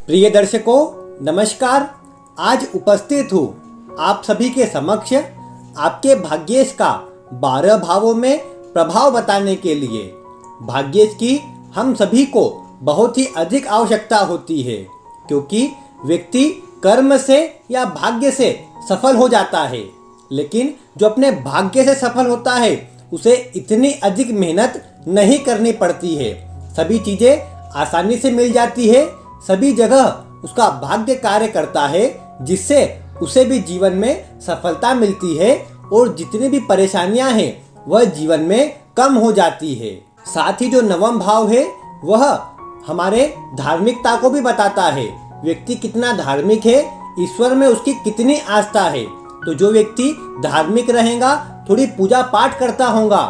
प्रिय दर्शकों, नमस्कार। आज उपस्थित हूँ आप सभी के समक्ष आपके भाग्येश का 12 भावों में प्रभाव बताने के लिए। भाग्येश की हम सभी को बहुत ही अधिक आवश्यकता होती है, क्योंकि व्यक्ति कर्म से या भाग्य से सफल हो जाता है, लेकिन जो अपने भाग्य से सफल होता है उसे इतनी अधिक मेहनत नहीं करनी पड़ती है। सभी चीज़ें आसानी से मिल जाती है, सभी जगह उसका भाग्य कार्य करता है, जिससे उसे भी जीवन में सफलता मिलती है और जितनी भी परेशानियां हैं वह जीवन में कम हो जाती है। साथ ही जो नवम भाव है वह हमारे धार्मिकता को भी बताता है। व्यक्ति कितना धार्मिक है, ईश्वर में उसकी कितनी आस्था है। तो जो व्यक्ति धार्मिक रहेगा, थोड़ी पूजा पाठ करता होगा,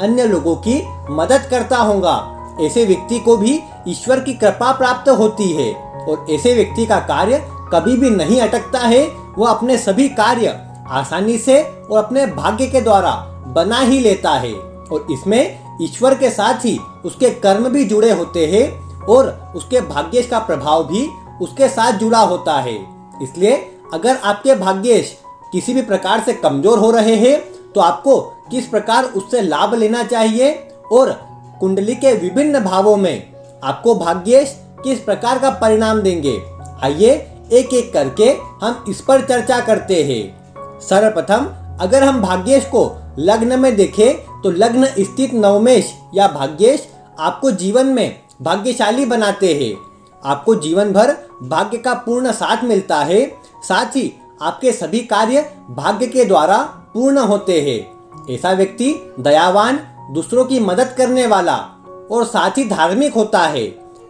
अन्य लोगों की मदद करता होगा, ऐसे व्यक्ति को भी ईश्वर की कृपा प्राप्त होती है और ऐसे व्यक्ति का कार्य कभी भी नहीं अटकता है। वह अपने सभी कार्य आसानी से और अपने भाग्य के द्वारा बना ही लेता है और इसमें ईश्वर के साथ ही उसके कर्म भी जुड़े होते हैं और उसके भाग्येश का प्रभाव भी उसके साथ जुड़ा होता है। इसलिए अगर आपके भाग्येश किसी भी प्रकार से कमजोर हो रहे हैं तो आपको किस प्रकार उससे लाभ लेना चाहिए और कुंडली के विभिन्न भावों में आपको भाग्येश किस प्रकार का परिणाम देंगे, आइए एक एक करके हम इस पर चर्चा करते हैं। सर्वप्रथम अगर हम भाग्येश को लग्न में देखें तो लग्न स्थित नवमेश या भाग्येश आपको जीवन में भाग्यशाली बनाते हैं। आपको जीवन भर भाग्य का पूर्ण साथ मिलता है, साथ ही आपके सभी कार्य भाग्य के द्वारा पूर्ण होते हैं। ऐसा व्यक्ति दयावान, दूसरों की मदद करने वाला और साथ ही धार्मिक होता है।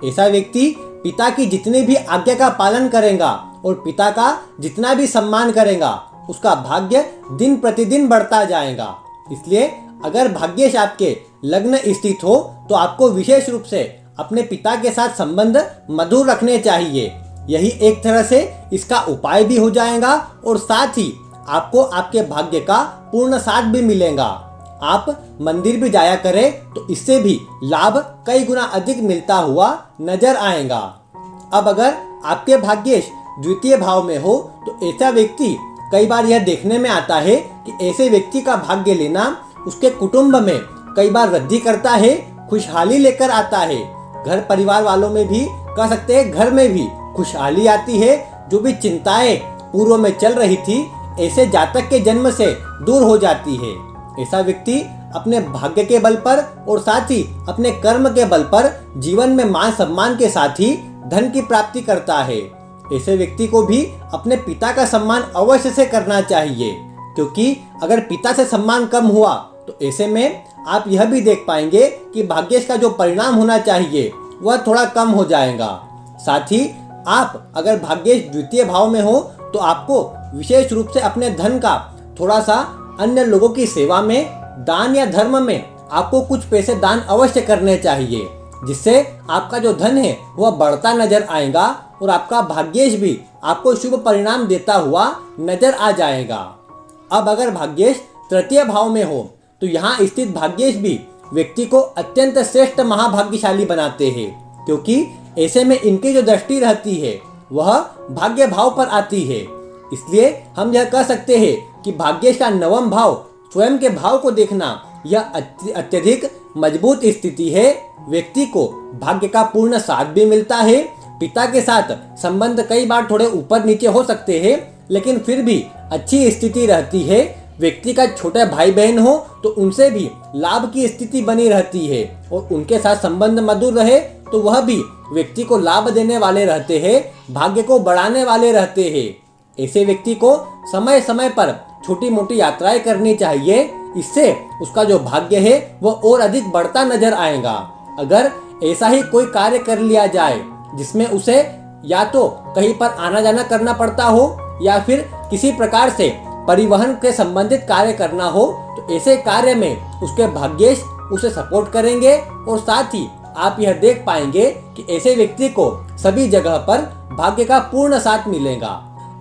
ऐसा व्यक्ति पिता की जितनी भी आज्ञा का पालन करेगा और पिता का जितना भी सम्मान करेगा, उसका भाग्य दिन प्रतिदिन बढ़ता जाएगा। इसलिए अगर भाग्येश आपके लग्न स्थित हो तो आपको विशेष रूप से अपने पिता के साथ संबंध मधुर रखने चाहिए। यही एक तरह से इसका उपाय भी हो जाएगा और साथ ही आपको आपके भाग्य का पूर्ण साथ भी मिलेगा। आप मंदिर भी जाया करें तो इससे भी लाभ कई गुना अधिक मिलता हुआ नजर आएगा। अब अगर आपके भाग्येश द्वितीय भाव में हो तो ऐसा व्यक्ति, कई बार यह देखने में आता है कि ऐसे व्यक्ति का भाग्य लेना उसके कुटुंब में कई बार वृद्धि करता है, खुशहाली लेकर आता है। घर परिवार वालों में भी कह सकते हैं, घर में भी खुशहाली आती है। जो भी चिंताएं पूर्व में चल रही थी, ऐसे जातक के जन्म से दूर हो जाती है। ऐसा व्यक्ति अपने भाग्य के बल पर और साथ ही अपने कर्म के बल पर जीवन में मान सम्मान के साथ ही धन की प्राप्ति करता है। ऐसे व्यक्ति को भी अपने पिता का सम्मान अवश्य से करना चाहिए, क्योंकि अगर पिता से सम्मान कम हुआ तो ऐसे में आप यह भी देख पाएंगे कि भाग्येश का जो परिणाम होना चाहिए वह थोड़ा कम हो जाएगा। साथ ही आप अगर भाग्येश द्वितीय भाव में हो तो आपको विशेष रूप से अपने धन का थोड़ा सा अन्य लोगों की सेवा में, दान या धर्म में आपको कुछ पैसे दान अवश्य करने चाहिए, जिससे आपका जो धन है वह बढ़ता नजर आएगा और आपका भाग्येश भी आपको शुभ परिणाम देता हुआ नजर आ जाएगा। अब अगर भाग्येश तृतीय भाव में हो तो यहाँ स्थित भाग्येश भी व्यक्ति को अत्यंत श्रेष्ठ महाभाग्यशाली बनाते हैं, क्योंकि ऐसे में इनकी जो दृष्टि रहती है वह भाग्य भाव पर आती है। इसलिए हम यह कह सकते हैं कि भाग्येश का नवम भाव स्वयं के भाव को देखना यह अत्यधिक मजबूत स्थिति है। व्यक्ति को भाग्य का पूर्ण साथ भी मिलता है। पिता के साथ संबंध कई बार थोड़े ऊपर नीचे हो सकते हैं, लेकिन फिर भी अच्छी स्थिति रहती है। व्यक्ति का छोटे भाई बहन हो तो उनसे भी लाभ की स्थिति बनी रहती है और उनके साथ संबंध मधुर रहे तो वह भी व्यक्ति को लाभ देने वाले रहते हैं, भाग्य को बढ़ाने वाले रहते हैं। ऐसे व्यक्ति को समय समय पर छोटी मोटी यात्राएं करनी चाहिए, इससे उसका जो भाग्य है वह और अधिक बढ़ता नजर आएगा। अगर ऐसा ही कोई कार्य कर लिया जाए जिसमें उसे या तो कहीं पर आना जाना करना पड़ता हो या फिर किसी प्रकार से परिवहन के संबंधित कार्य करना हो, तो ऐसे कार्य में उसके भाग्येश उसे सपोर्ट करेंगे और साथ ही आप यह देख पाएंगे कि ऐसे व्यक्ति को सभी जगह पर भाग्य का पूर्ण साथ मिलेगा।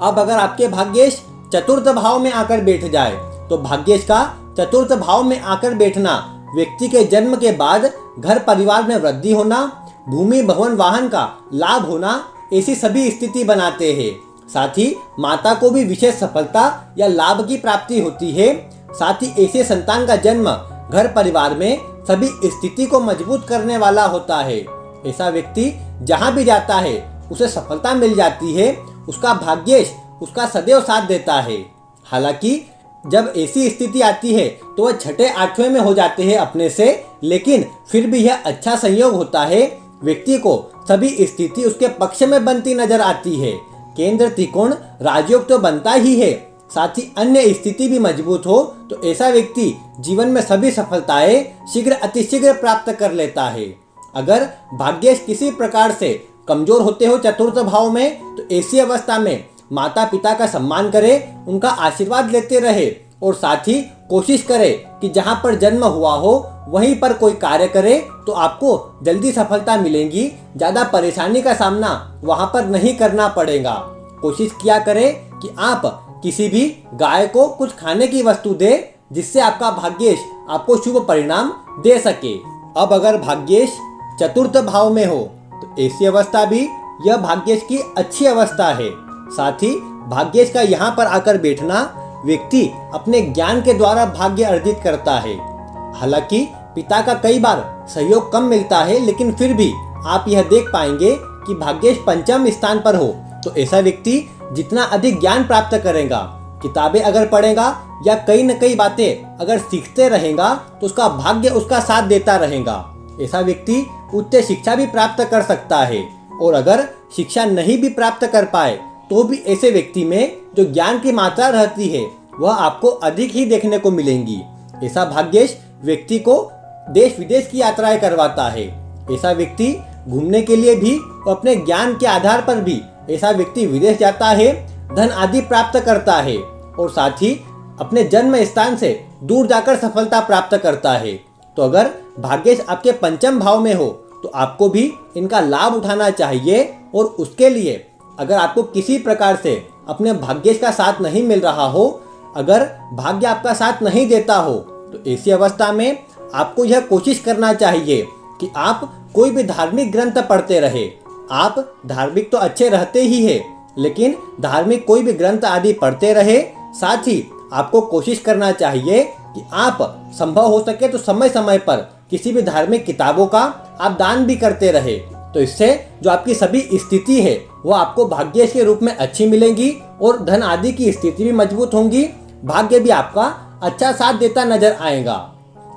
अब अगर आपके भाग्येश चतुर्थ भाव में आकर बैठ जाए तो भाग्येश का चतुर्थ भाव में आकर बैठना व्यक्ति के जन्म के बाद घर परिवार में वृद्धि होना, भूमि भवन वाहन का लाभ होना, ऐसी सभी स्थिति बनाते हैं। साथ ही माता को भी विशेष सफलता या लाभ की प्राप्ति होती है। साथ ही ऐसे संतान का जन्म घर परिवार में सभी स्थिति को मजबूत करने वाला होता है। ऐसा व्यक्ति जहाँ भी जाता है उसे सफलता मिल जाती है। उसका भाग्येश उसका सदैव साथ देता है। हालांकि जब ऐसी स्थिति आती है तो वह छठे आठवें में हो जाते हैं अपने से, लेकिन फिर भी यह अच्छा संयोग होता है। व्यक्ति को सभी स्थिति उसके पक्ष में बनती नजर आती है। केंद्र त्रिकोण राजयोग तो बनता ही है, साथ ही अन्य स्थिति भी मजबूत हो तो ऐसा व्यक्ति जीवन में सभी सफलताएं शीघ्र अतिशीघ्र प्राप्त कर लेता है। अगर भाग्येश किसी प्रकार से कमजोर होते हो चतुर्थ भाव में, तो ऐसी अवस्था में माता पिता का सम्मान करे, उनका आशीर्वाद लेते रहे और साथ ही कोशिश करे कि जहाँ पर जन्म हुआ हो वहीं पर कोई कार्य करे तो आपको जल्दी सफलता मिलेगी। ज़्यादा परेशानी का सामना वहाँ पर नहीं करना पड़ेगा। कोशिश किया करे कि आप किसी भी गाय को कुछ खाने की वस्तु दे, जिससे आपका भाग्येश आपको शुभ परिणाम दे सके। अब अगर भाग्येश चतुर्थ भाव में हो तो ऐसी अवस्था भी यह भाग्येश की अच्छी अवस्था है। साथ ही भाग्येश का यहाँ पर आकर बैठना व्यक्ति अपने ज्ञान के द्वारा भाग्य अर्जित करता है। हालांकि पिता का कई बार सहयोग कम मिलता है, लेकिन फिर भी आप यह देख पाएंगे कि भाग्येश पंचम स्थान पर हो तो ऐसा व्यक्ति जितना अधिक ज्ञान प्राप्त करेगा, किताबें अगर पढ़ेगा या कई न कई बातें अगर सीखते रहेगा तो उसका भाग्य उसका साथ देता रहेगा। ऐसा व्यक्ति उच्च शिक्षा भी प्राप्त कर सकता है, और अगर शिक्षा नहीं भी प्राप्त कर पाए तो भी ऐसे व्यक्ति में जो ज्ञान की मात्रा रहती है वह आपको अधिक ही देखने को मिलेंगी। ऐसा भाग्येश व्यक्ति को देश विदेश की यात्राएं करवाता है। ऐसा व्यक्ति घूमने के लिए भी और अपने ज्ञान के आधार पर भी ऐसा व्यक्ति विदेश जाता है, धन आदि प्राप्त करता है और साथ ही अपने जन्म स्थान से दूर जाकर सफलता प्राप्त करता है। तो अगर भाग्येश आपके पंचम भाव में हो तो आपको भी इनका लाभ उठाना चाहिए। और उसके लिए अगर आपको किसी प्रकार से अपने भाग्येश का साथ नहीं मिल रहा हो, अगर भाग्य आपका साथ नहीं देता हो, तो ऐसी अवस्था में आपको यह कोशिश करना चाहिए कि आप कोई भी धार्मिक ग्रंथ पढ़ते रहे। आप धार्मिक तो अच्छे रहते ही हैं, लेकिन धार्मिक कोई भी ग्रंथ आदि पढ़ते रहे। साथ ही आपको कोशिश करना चाहिए कि आप संभव हो सके तो समय समय पर किसी भी धार्मिक किताबों का आप दान भी करते रहे। तो इससे जो आपकी सभी स्थिति है वो आपको भाग्येश के रूप में अच्छी मिलेंगी और धन आदि की स्थिति भी मजबूत होंगी। भाग्य भी आपका अच्छा साथ देता नजर आएगा।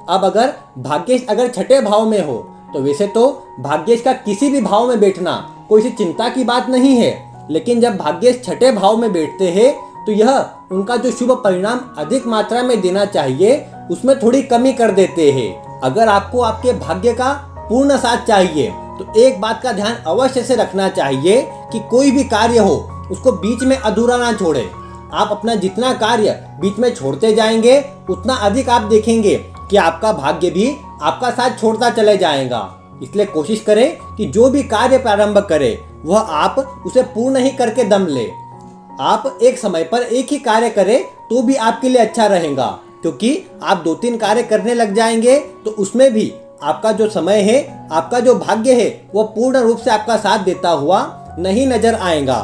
अब अगर भाग्येश अगर छठे भाव में हो तो वैसे तो भाग्येश का किसी भी भाव में बैठना कोई सी चिंता की बात नहीं है, लेकिन जब भाग्येश छठे भाव में बैठते हैं तो यह उनका जो शुभ परिणाम अधिक मात्रा में देना चाहिए उसमें थोड़ी कमी कर देते हैं। अगर आपको आपके भाग्य का पूर्ण साथ चाहिए तो एक बात का ध्यान अवश्य से रखना चाहिए कि कोई भी कार्य हो उसको बीच में अधूरा ना छोड़े। आप अपना जितना कार्य बीच में छोड़ते जाएंगे उतना अधिक आप देखेंगे कि आपका भाग्य भी आपका साथ छोड़ता चले जाएगा। इसलिए कोशिश करें कि जो भी कार्य प्रारंभ करें वह आप उसे पूर्ण ही करके दम ले। आप एक समय पर एक ही कार्य करें तो भी आपके लिए अच्छा रहेगा, क्योंकि आप 2-3 कार्य करने लग जाएंगे तो उसमें भी आपका जो समय है, आपका जो भाग्य है वह पूर्ण रूप से आपका साथ देता हुआ नहीं नजर आएगा।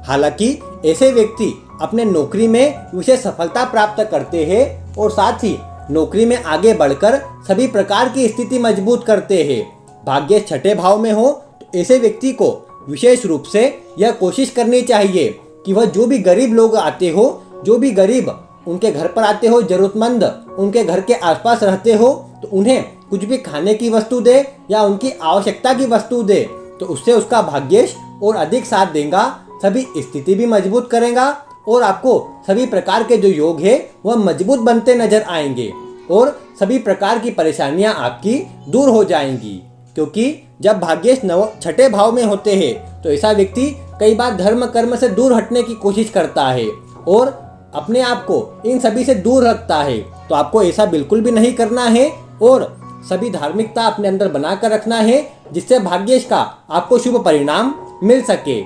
हालांकि ऐसे व्यक्ति अपने नौकरी में विशेष सफलता प्राप्त करते हैं और साथ ही नौकरी में आगे बढ़कर सभी प्रकार की स्थिति मजबूत करते हैं। भाग्य छठे भाव में हो तो ऐसे व्यक्ति को विशेष रूप से यह कोशिश करनी चाहिए कि वह जो भी गरीब लोग आते हो, जो भी गरीब उनके घर पर आते हो, जरूरतमंद उनके घर के आसपास रहते हो, तो उन्हें कुछ भी खाने की वस्तु दे या उनकी आवश्यकता की वस्तु दे, तो उससे उसका भाग्येश और अधिक साथ देगा, सभी स्थिति भी मजबूत करेगा और आपको सभी प्रकार के जो योग है वह मजबूत बनते नजर आएंगे और सभी प्रकार की परेशानियां आपकी दूर हो जाएंगी। क्योंकि जब भाग्येश छठे भाव में होते हैं तो ऐसा व्यक्ति कई बार धर्म कर्म से दूर हटने की कोशिश करता है और अपने आप को इन सभी से दूर रखता है। तो आपको ऐसा बिल्कुल भी नहीं करना है और सभी धार्मिकता अपने अंदर बनाकर रखना है, जिससे भाग्येश का आपको शुभ परिणाम मिल सके।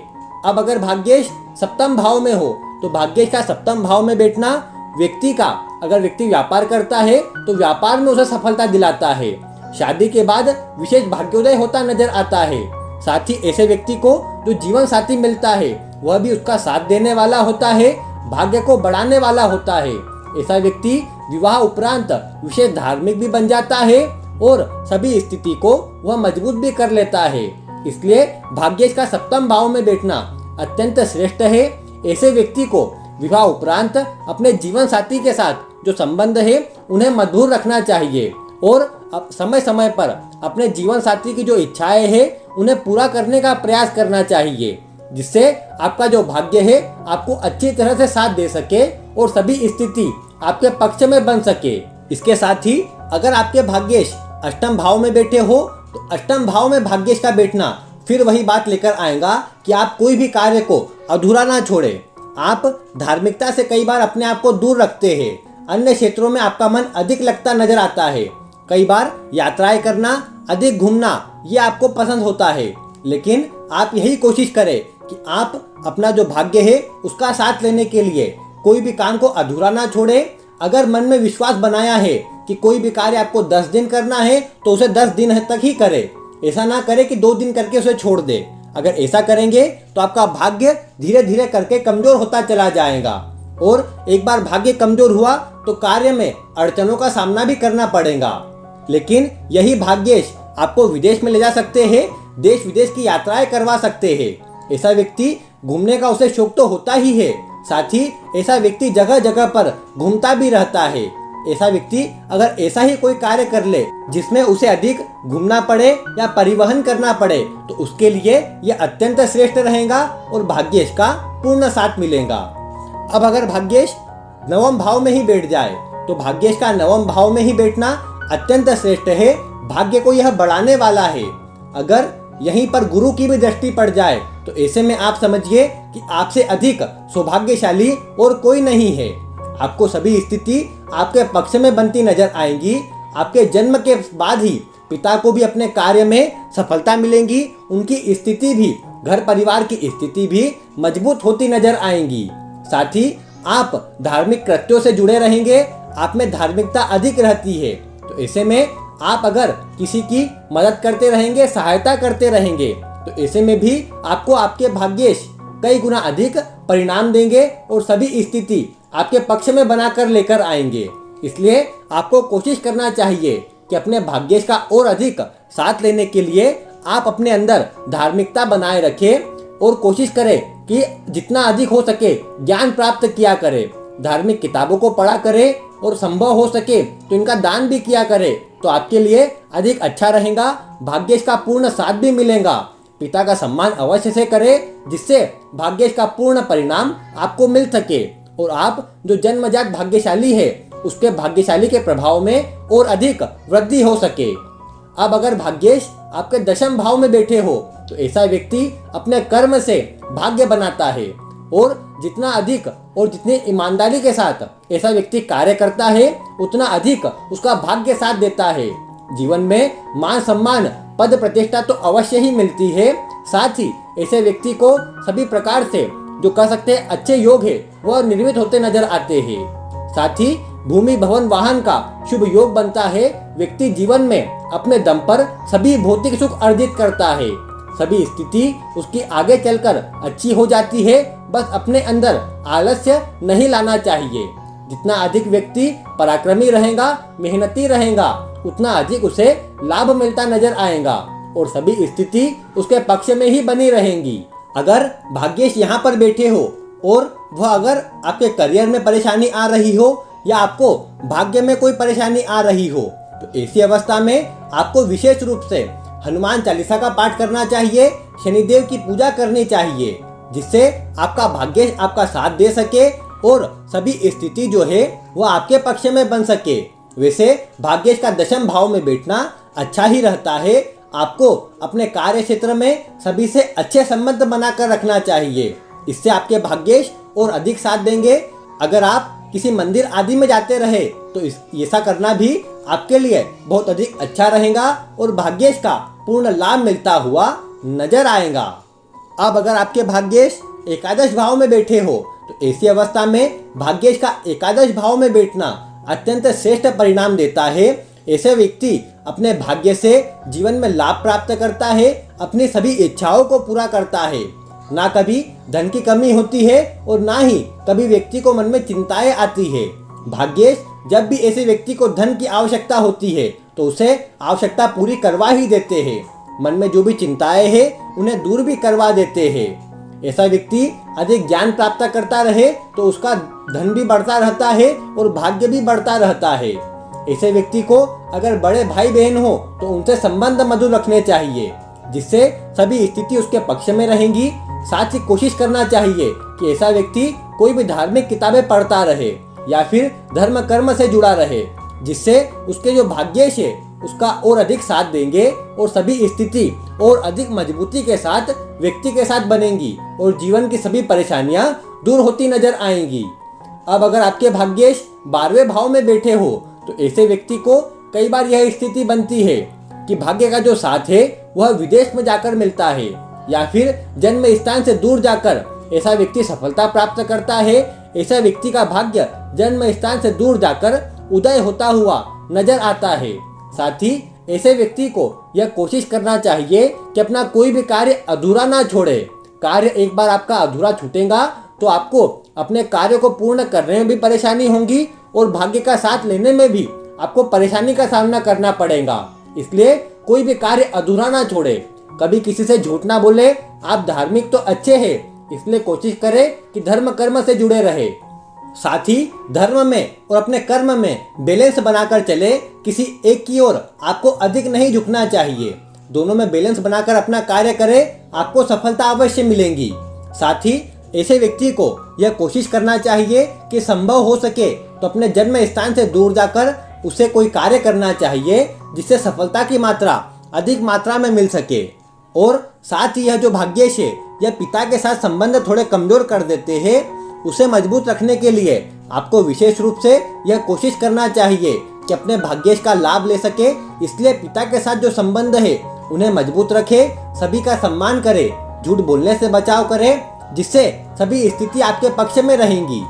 अब अगर भाग्येश सप्तम भाव में हो तो भाग्येश का सप्तम भाव में बैठना व्यक्ति का, अगर व्यक्ति व्यापार करता है तो व्यापार में उसे सफलता दिलाता है। शादी के बाद विशेष भाग्योदय होता नजर आता है। साथ ही ऐसे व्यक्ति को जो जीवन साथी मिलता है वह भी उसका साथ देने वाला होता है, भाग्य को बढ़ाने वाला होता है। ऐसा व्यक्ति विवाह उपरांत विशेष धार्मिक भी बन जाता है और सभी स्थिति को वह मजबूत भी कर लेता है। इसलिए भाग्येश का सप्तम भाव में बैठना अत्यंत श्रेष्ठ है। ऐसे व्यक्ति को विवाह उपरांत अपने जीवन साथी के साथ जो संबंध है उन्हें मधुर रखना चाहिए और समय समय पर अपने जीवन साथी की जो इच्छाएं हैं उन्हें पूरा करने का प्रयास करना चाहिए, जिससे आपका जो भाग्य है आपको अच्छी तरह से साथ दे सके और सभी स्थिति आपके पक्ष में बन सके। इसके साथ ही अगर आपके भाग्येश अष्टम भाव में बैठे हो तो अष्टम भाव में भाग्येश का बैठना फिर वही बात लेकर आएगा कि आप कोई भी कार्य को अधूरा ना छोड़े। आप धार्मिकता से कई बार अपने आप को दूर रखते हैं, अन्य क्षेत्रों में आपका मन अधिक लगता नजर आता है। कई बार यात्राएं करना, अधिक घूमना ये आपको पसंद होता है, लेकिन आप यही कोशिश करें कि आप अपना जो भाग्य है उसका साथ लेने के लिए कोई भी काम को अधूरा ना छोड़े। अगर मन में विश्वास बनाया है कि कोई भी कार्य आपको 10 दिन करना है तो उसे 10 दिन तक ही करें। ऐसा ना करें कि 2 दिन करके उसे छोड़ दे। अगर ऐसा करेंगे तो आपका भाग्य धीरे धीरे करके कमजोर होता चला जाएगा और एक बार भाग्य कमजोर हुआ तो कार्य में अड़चनों का सामना भी करना पड़ेगा। लेकिन यही भाग्येश आपको विदेश में ले जा सकते हैं, देश विदेश की यात्राएं करवा सकते हैं। ऐसा व्यक्ति घूमने का उसे शौक तो होता ही है, साथ ही ऐसा व्यक्ति जगह जगह पर घूमता भी रहता है। ऐसा व्यक्ति अगर ऐसा ही कोई कार्य कर ले जिसमें उसे अधिक घूमना पड़े या परिवहन करना पड़े तो उसके लिए यह अत्यंत श्रेष्ठ रहेगा और भाग्येश का पूर्ण साथ मिलेगा। अब अगर भाग्येश नवम भाव में ही बैठ जाए तो भाग्येश का नवम भाव में ही बैठना अत्यंत श्रेष्ठ है, भाग्य को यह बढ़ाने वाला है। अगर यहीं पर गुरु की भी दृष्टि पड़ जाए तो ऐसे में आप समझिए कि आपसे अधिक सौभाग्यशाली और कोई नहीं है। आपको सभी स्थिति आपके पक्ष में बनती नजर आएंगी। आपके जन्म के बाद ही पिता को भी अपने कार्य में सफलता मिलेगी, उनकी स्थिति भी, घर परिवार की स्थिति भी मजबूत होती नजर आएंगी। साथ ही आप धार्मिक कृत्यों से जुड़े रहेंगे, आप में धार्मिकता अधिक रहती है। तो ऐसे में आप अगर किसी की मदद करते रहेंगे, सहायता करते रहेंगे तो ऐसे में भी आपको आपके भाग्येश कई गुना अधिक परिणाम देंगे और सभी स्थिति आपके पक्ष में बनाकर लेकर आएंगे। इसलिए आपको कोशिश करना चाहिए कि अपने भाग्येश का और अधिक साथ लेने के लिए आप अपने अंदर धार्मिकता बनाए रखें और कोशिश करें कि जितना अधिक हो सके ज्ञान प्राप्त किया करें, धार्मिक किताबों को पढ़ा करें और संभव हो सके तो इनका दान भी किया करें तो आपके लिए अधिक अच्छा रहेगा। भाग्येश का पूर्ण साथ भी मिलेगा। पिता का सम्मान अवश्य से करें जिससे भाग्येश का पूर्ण परिणाम आपको मिल सके और आप जो जन्मजात भाग्यशाली है उसके भाग्यशाली के प्रभाव में और अधिक वृद्धि हो सके। अब अगर भाग्येश आपके दशम भाव में बैठे हो तो ऐसा व्यक्ति अपने कर्म से भाग्य बनाता है और जितना अधिक और जितनी ईमानदारी के साथ ऐसा व्यक्ति कार्य करता है उतना अधिक उसका भाग्य साथ देता है। जीवन में मान सम्मान पद प्रतिष्ठा तो अवश्य ही मिलती है, साथ ही ऐसे व्यक्ति को सभी प्रकार से जो कह सकते हैं अच्छे योग है वह निर्मित होते नजर आते हैं। साथ ही भूमि भवन वाहन का शुभ योग बनता है। व्यक्ति जीवन में अपने दम पर सभी भौतिक सुख अर्जित करता है, सभी स्थिति उसकी आगे चलकर अच्छी हो जाती है। बस अपने अंदर आलस्य नहीं लाना चाहिए। जितना अधिक व्यक्ति पराक्रमी रहेगा, मेहनती रहेगा, उतना अधिक उसे लाभ मिलता नजर आएगा और सभी स्थिति उसके पक्ष में ही बनी रहेंगी। अगर भाग्येश यहाँ पर बैठे हो और वह अगर आपके करियर में परेशानी आ रही हो या आपको भाग्य में कोई परेशानी आ रही हो तो ऐसी अवस्था में आपको विशेष रूप से हनुमान चालीसा का पाठ करना चाहिए, शनिदेव की पूजा करनी चाहिए, जिससे आपका भाग्येश आपका साथ दे सके और सभी स्थिति जो है वो आपके पक्ष में बन सके। वैसे भाग्येश का दशम भाव में बैठना अच्छा ही रहता है। आपको अपने कार्य क्षेत्र में सभी से अच्छे संबंध बनाकर रखना चाहिए, इससे आपके भाग्येश और अधिक साथ देंगे। अगर आप किसी मंदिर आदि में जाते रहे तो ऐसा करना भी आपके लिए बहुत अधिक अच्छा रहेगा और भाग्येश का पूर्ण लाभ मिलता हुआ नजर आएगा। अब अगर आपके भाग्येश एकादश भाव में बैठे हो तो ऐसी अवस्था में भाग्येश का एकादश भाव में बैठना अत्यंत श्रेष्ठ परिणाम देता है। ऐसे व्यक्ति अपने भाग्य से जीवन में लाभ प्राप्त करता है, अपनी सभी इच्छाओं को पूरा करता है। ना कभी धन की कमी होती है और ना ही कभी व्यक्ति को मन में चिंताएं आती है। भाग्येश जब भी ऐसे व्यक्ति को धन की आवश्यकता होती है तो उसे आवश्यकता पूरी करवा ही देते हैं। मन में जो भी चिंताएं हैं उन्हें दूर भी करवा देते हैं। ऐसा व्यक्ति अधिक ज्ञान प्राप्त करता रहे तो उसका धन भी बढ़ता रहता है और भाग्य भी बढ़ता रहता है। ऐसे व्यक्ति को अगर बड़े भाई बहन हो तो उनसे संबंध मधुर रखने चाहिए, जिससे सभी स्थिति उसके पक्ष में रहेंगी। साथ ही कोशिश करना चाहिए कि ऐसा व्यक्ति कोई भी धार्मिक किताबें पढ़ता रहे या फिर धर्म कर्म से जुड़ा रहे, जिससे उसके जो भाग्येश है उसका और अधिक साथ देंगे और सभी स्थिति और अधिक मजबूती के साथ व्यक्ति के साथ बनेंगी और जीवन की सभी परेशानियां दूर होती नजर आएंगी। अब अगर आपके भाग्येश 12वें भाव में बैठे हो तो ऐसे व्यक्ति को कई बार यह स्थिति बनती है कि भाग्य का जो साथ है वह विदेश में जाकर मिलता है या फिर जन्म स्थान से दूर जाकर ऐसा व्यक्ति सफलता प्राप्त करता है। ऐसा व्यक्ति का भाग्य जन्म स्थान से दूर जाकर उदय होता हुआ नजर आता है। साथ ही ऐसे व्यक्ति को यह कोशिश करना चाहिए कि अपना कोई भी कार्य अधूरा ना छोड़े। कार्य एक बार आपका अधूरा छूटेगा तो आपको अपने कार्य को पूर्ण करने में भी परेशानी होगी और भाग्य का साथ लेने में भी आपको परेशानी का सामना करना पड़ेगा। इसलिए कोई भी कार्य अधूरा ना छोड़े, कभी किसी से झूठ ना बोले। आप धार्मिक तो अच्छे हैं, इसलिए कोशिश करें कि धर्म कर्म से जुड़े रहे। साथ ही धर्म में और अपने कर्म में बैलेंस बनाकर चले। किसी एक की ओर आपको अधिक नहीं झुकना चाहिए, दोनों में बैलेंस बनाकर अपना कार्य करें, आपको सफलता अवश्य मिलेगी। साथ ही ऐसे व्यक्ति को यह कोशिश करना चाहिए कि संभव हो सके तो अपने जन्म स्थान से दूर जाकर उसे कोई कार्य करना चाहिए जिससे सफलता की मात्रा अधिक मात्रा में मिल सके। और साथ ही यह जो भाग्येश है यह पिता के साथ संबंध थोड़े कमजोर कर देते हैं। उसे मजबूत रखने के लिए आपको विशेष रूप से यह कोशिश करना चाहिए कि अपने भाग्येश का लाभ ले सके। इसलिए पिता के साथ जो संबंध है उन्हें मजबूत रखे, सभी का सम्मान करे, झूठ बोलने से बचाव करे, जिससे सभी स्थिति आपके पक्ष में रहेंगी।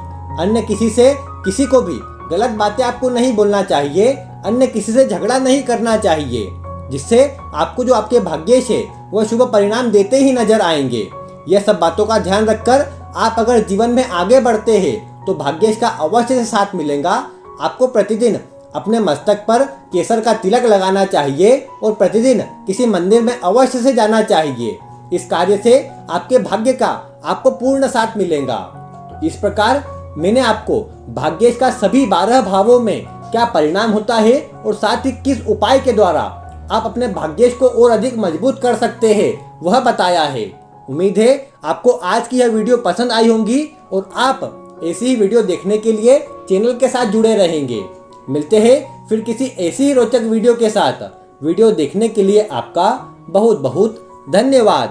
अन्य किसी से किसी को भी गलत बातें आपको नहीं बोलना चाहिए, अन्य किसी से झगड़ा नहीं करना चाहिए, जिससे आपको जो आपके भाग्येश है वह शुभ परिणाम देते ही नजर आएंगे। यह सब बातों का ध्यान रखकर आप अगर जीवन में आगे बढ़ते हैं तो भाग्येश का अवश्य से साथ मिलेगा। आपको प्रतिदिन अपने मस्तक पर केसर का तिलक लगाना चाहिए और प्रतिदिन किसी मंदिर में अवश्य से जाना चाहिए। इस कार्य से आपके भाग्य का आपको पूर्ण साथ मिलेगा। इस प्रकार मैंने आपको भाग्येश का सभी 12 भावों में क्या परिणाम होता है और साथ ही किस उपाय के द्वारा आप अपने भाग्येश को और अधिक मजबूत कर सकते हैं वह बताया है। उम्मीद है आपको आज की यह वीडियो पसंद आई होगी और आप ऐसी ही वीडियो देखने के लिए चैनल के साथ जुड़े रहेंगे। मिलते हैं फिर किसी ऐसी ही रोचक वीडियो के साथ। वीडियो देखने के लिए आपका बहुत बहुत धन्यवाद।